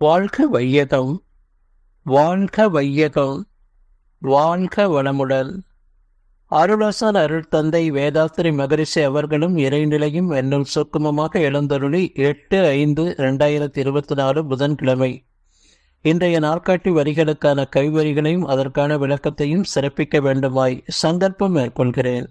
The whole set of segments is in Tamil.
வாழ்க வையகம், வாழ்க வையகம், வாழ்க வளமுடன். அருளாசன் அருள் தந்தை வேதாத்திரி மகரிஷி அவர்களும் இறைநிலையும் என்னும் சுக்குமமாக எழுந்தருளி 8/5/2024 புதன்கிழமை இன்றைய நாட்காட்டி வரிகளுக்கான கைவரிகளையும் அதற்கான விளக்கத்தையும் சிறப்பிக்க வேண்டுமாய் சங்கல்பம் மேற்கொள்கிறேன்.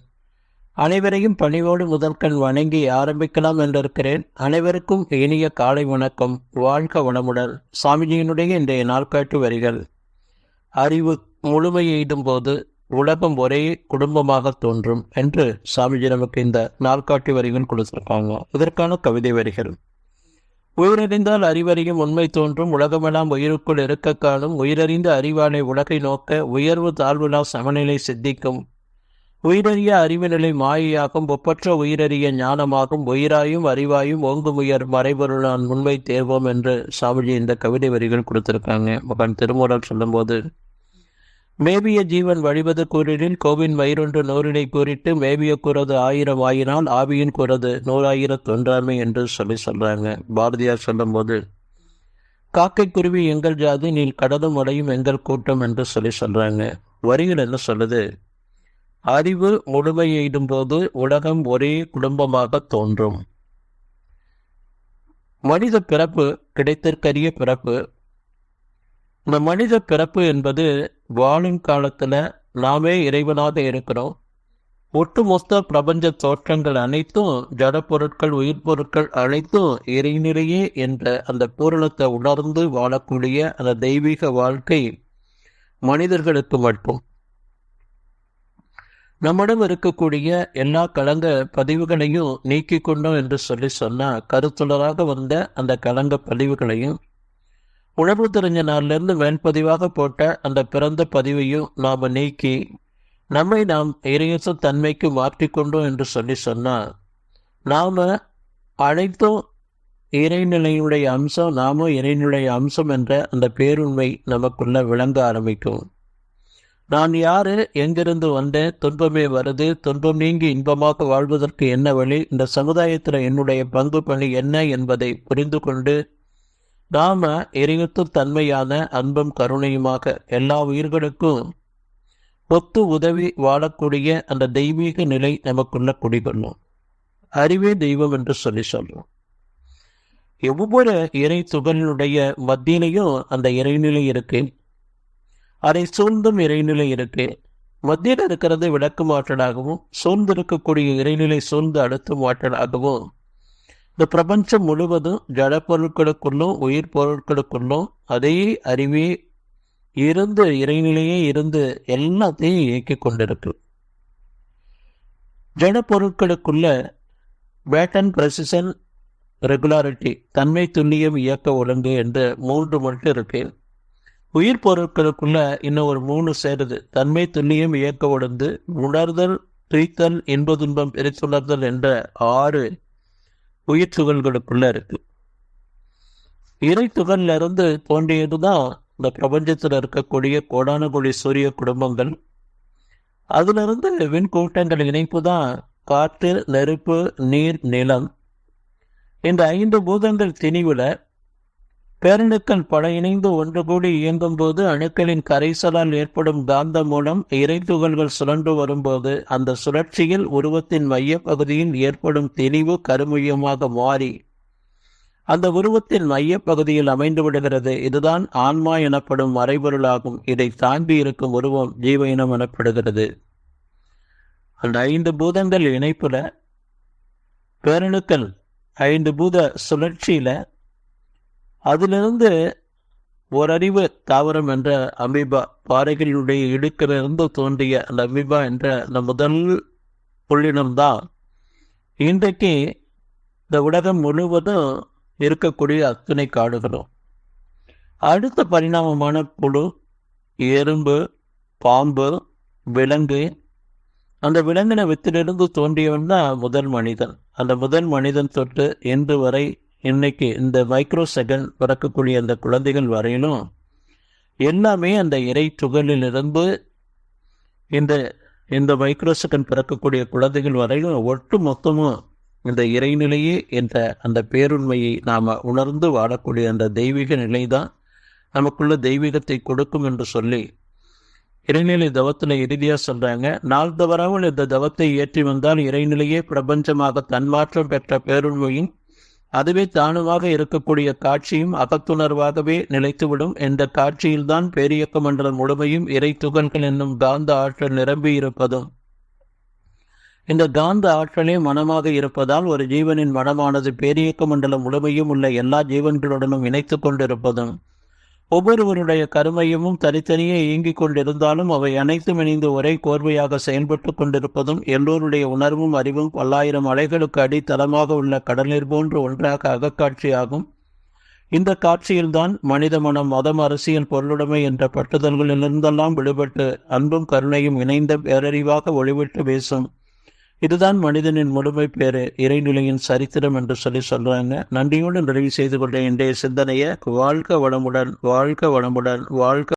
அனைவரையும் பணிவோடு முதற்கண் வணங்கி ஆரம்பிக்கலாம் என்றிருக்கிறேன். அனைவருக்கும் இனிய காலை வணக்கம். வாழ்க வளமுடன். சாமிஜியினுடைய இன்றைய நாட்காட்டி வரிகள். அறிவு முழுமையெய்தும் போது உலகம் ஒரே குடும்பமாக தோன்றும் என்று சாமிஜி நமக்கு இந்த நாட்காட்டி வரிகள் கொடுத்திருக்காங்க. இதற்கான கவிதை வரிகள். உயிரறிந்தால் அறிவறியும் உண்மை தோன்றும், உலகமெல்லாம் உயிருக்குள் இருக்க காணும், உயிரறிந்த அறிவானை உலகை நோக்க உயர்வு தாழ்வுலா சமநிலை சித்திக்கும், உயிரறிய அறிவு நிலை மாயையாகும், ஒப்பற்ற உயிரறிய ஞானமாகும், உயிராயும் அறிவாயும் ஓங்கும் உயர் மறைபொருளான் உண்மை தேர்வோம் என்று சாமிஜி இந்த கவிதை வரிகள் கொடுத்திருக்காங்க. மகன் திருமூலர் சொல்லும்போது, மேவிய ஜீவன் வழிவது கூறிடில் கோவின் வயிறொன்று நூறினை கூறிட்டு மேவிய கூறது 1000 ஆயினால் ஆவியின் கூறது 100,000 என்று சொல்றாங்க. பாரதியார் சொல்லும்போது, காக்கை குருவி எங்கள் ஜாதி, நீ கடலும் மலையும் எங்கள் கூட்டம் என்று சொல்றாங்க. வரிகள் என்ன சொல்லுது? அறிவு முழுமை எய்தும் போது உலகம் ஒரே குடும்பமாக தோன்றும். மனித பிறப்பு கிடைத்திற்கரிய பிறப்பு. இந்த மனித பிறப்பு என்பது வாழும் காலத்துல நாமே இறைவனாக இருக்கிறோம். ஒட்டுமொத்த பிரபஞ்ச தோற்றங்கள் அனைத்தும், ஜட பொருட்கள், உயிர் பொருட்கள் அனைத்தும் இறைநிலையே என்ற அந்த பூரணத்தை உணர்ந்து வாழக்கூடிய அந்த தெய்வீக வாழ்க்கை மனிதர்களுக்கு மட்டும். நம்மிடம் இருக்கக்கூடிய எல்லா கலங்க பதிவுகளையும் நீக்கி கொண்டோம் என்று சொன்னா கருத்துளராக வந்த அந்த கலங்க பதிவுகளையும், உணர்வு தெரிஞ்ச நாளிலிருந்து மேன்பதிவாக போட்ட அந்த பிறந்த பதிவையும் நாம் நீக்கி நம்மை நாம் இறையற்ற தன்மைக்கு மாற்றிக்கொண்டோம் என்று சொன்னா நாம அனைத்தும் இறைநிலையுடைய அம்சம், நாமும் இறைநிலைய அம்சம் என்ற அந்த பேருண்மை நமக்குள்ள விளங்க ஆரம்பிக்கும். நான் யாரு, எங்கிருந்து வந்தேன், துன்பமே வருது, துன்பம் நீங்கி இன்பமாக வாழ்வதற்கு என்ன வழி, இந்த சமுதாயத்தில் என்னுடைய பங்கு பணி என்ன என்பதை புரிந்து கொண்டு நாம இறையற்ற தன்மையான அன்பும் கருணையுமாக எல்லா உயிர்களுக்கும் ஒத்து உதவி வாழக்கூடிய அந்த தெய்வீக நிலை நமக்குள்ள குடிகொள்ளும். அறிவே தெய்வம் என்று சொல்றோம். ஒவ்வொரு இறை துகளினுடைய மத்தியிலையும் அந்த இறைநிலை இருக்கு, அதை சூழ்ந்தும் இறைநிலை இருக்கு. மத்தியில் இருக்கிறது விளக்கு மாற்றலாகவும், சூழ்ந்திருக்கக்கூடிய இறைநிலை சூழ்ந்து அடுத்தும் மாற்றலாகவும், இந்த பிரபஞ்சம் முழுவதும் ஜட பொருட்களுக்குள்ளும் உயிர் பொருட்களுக்குள்ளும் அதே அறிவே இருந்து, இறைநிலையே இருந்து எல்லாத்தையும் இயக்கிக் கொண்டிருக்கு. ஜட பொருட்களுக்குள்ள பேட்டன், பிரசிஷன், ரெகுலாரிட்டி, தன்மை, துல்லியம், இயக்க ஒழுங்கு என்று 3 மட்டும் இருக்கு. உயிர் பொருட்களுக்குள்ள இன்னும் ஒரு 3 சேருது. தன்மை, துல்லியம், இயக்க ஒழுங்கு, உணர்தல், துய்த்தல், இன்ப துன்பம் பிரித்துணர்தல் என்ற 6 உயிர் துகள்களுக்குள்ள இருக்கு. இறை துகள்ல இருந்து தோன்றியதுதான் இந்த பிரபஞ்சத்தில் இருக்கக்கூடிய கோடான கோடி சூரிய குடும்பங்கள். அதுல இருந்து விண்கூட்டங்கள் இணைப்பு தான் காற்று, நெருப்பு, நீர், நிலம். இந்த 5 பூதங்கள் திணிவுல பேரணுக்கள் பல இணைந்து ஒன்று கூடி இயங்கும் போது அணுக்களின் கரைசலால் ஏற்படும் காந்த மூலம் இறை துகள்கள் சுழன்று வரும்போது அந்த சுழற்சியில் உருவத்தின் மைய பகுதியில் ஏற்படும் தெளிவு கருமையமாக மாறி அந்த உருவத்தின் மைய பகுதியில் அமைந்து விடுகிறது. இதுதான் ஆன்மா எனப்படும் மறைபொருளாகும். இதை தாண்டி இருக்கும் உருவம் ஜீவ இனம் எனப்படுகிறது. அந்த 5 பூதங்கள் இணைப்புல பேரணுக்கள் 5 பூத சுழற்சியில அதிலிருந்து ஓரறிவு தாவரம் என்ற அமீபா, பாறைகளுடைய இடுக்கிலிருந்து தோன்றிய அந்த அமீபா என்ற அந்த முதல் புள்ளினம்தான் இன்றைக்கு இந்த உலகம் முழுவதும் இருக்கக்கூடிய அத்தனை காடுகளும். அடுத்த பரிணாமமான புழு, எறும்பு, பாம்பு, விலங்கு. அந்த விலங்கின வித்திலிருந்து தோன்றியவன் தான் முதல் மனிதன். அந்த முதல் மனிதன் தொட்டு இன்று வரை இன்னைக்கு இந்த மைக்ரோ செகண்ட் பிறக்கக்கூடிய அந்த குழந்தைகள் வரையிலும் எல்லாமே அந்த இறை துகளிலிருந்து இந்த மைக்ரோ செகண்ட் பிறக்கக்கூடிய குழந்தைகள் வரையிலும் ஒட்டு மொத்தமும் இந்த இறைநிலையே என்ற அந்த பேருண்மையை நாம் உணர்ந்து வாழக்கூடிய அந்த தெய்வீக நிலைதான் நமக்குள்ள தெய்வீகத்தை கொடுக்கும் என்று சொல்லி இறைநிலை தவத்தில் இறுதியாக சொல்கிறாங்க. நாள் தவறாமல் இந்த தவத்தை ஏற்றி வந்தால் இறைநிலையே பிரபஞ்சமாக தன்மாற்றம் பெற்ற பேருண்மையும் அதுவே தானுமாக இருக்கக்கூடிய காட்சியும் அகத்துணர்வாகவே நிலைத்துவிடும். இந்த காட்சியில்தான் பேரியக்க மண்டலம் முழுமையும் இறை துகள்கள் என்னும் காந்த ஆற்றல் நிரம்பி இருப்பதும், இந்த காந்த ஆற்றலே மனமாக இருப்பதால் ஒரு ஜீவனின் மனமானது பேரியக்க மண்டலம் முழுமையும் உள்ள எல்லா ஜீவன்களுடனும் இணைத்து கொண்டிருப்பதும், ஒவ்வொருவருடைய கருமையமும் தனித்தனியே இயங்கிக் கொண்டிருந்தாலும் அவை அனைத்தும் இணைந்து ஒரே கோர்வையாக செயல்பட்டு கொண்டிருப்பதும், எல்லோருடைய உணர்வும் அறிவும் 1000 அலைகளுக்கு அடித்தளமாக உள்ள கடலில் போன்று ஒன்றாக அகக்காட்சியாகும். இந்த காட்சியில்தான் மனித மனம், மதம், அரசியல், பொருளுடைமை என்ற பட்டுதல்களிலிருந்தெல்லாம் விடுபட்டு அன்பும் கருணையும் இணைந்த பேரறிவாக ஒளிவிட்டு பேசும். இதுதான் மனிதனின் முழுமை பேறு, இறைநிலையின் சரித்திரம் என்று சொல்றாங்க. நன்றியோடு நிறைவு செய்து கொண்ட இன்றைய சிந்தனையை வாழ்க வளமுடன், வாழ்க வளமுடன், வாழ்க